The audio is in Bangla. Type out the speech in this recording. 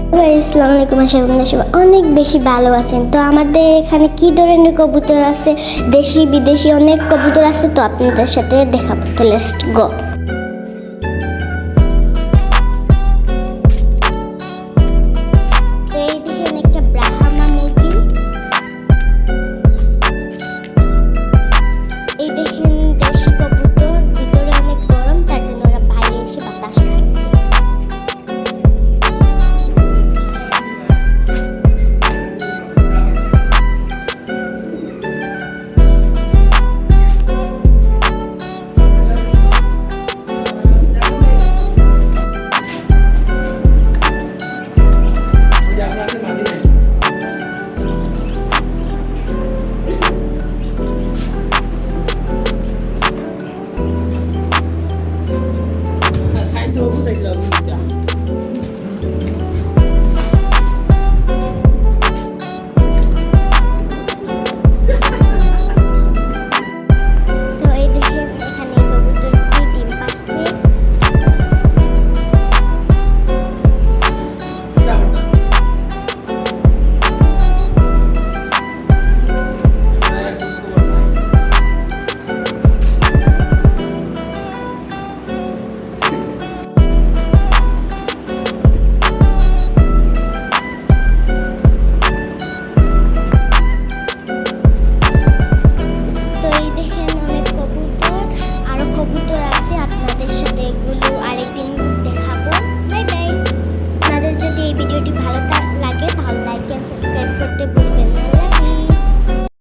আসসালামু আলাইকুম, আশা করি সবাই অনেক বেশি ভালো আছেন। তো আমাদের এখানে কি ধরনের কবুতর আছে, দেশি বিদেশি অনেক কবুতর আছে, তো আপনাদের সাথে দেখাবো। তো লেটস গো। তো এই দেখেন একটা ব্রাহ্মা মুরগি, এই দেখেন দেশি কবুতর, ভিতরে অনেক গরম, তার জন্য ওরা বাইরে এসে বাতাস খাচ্ছে। তো এই দেখেন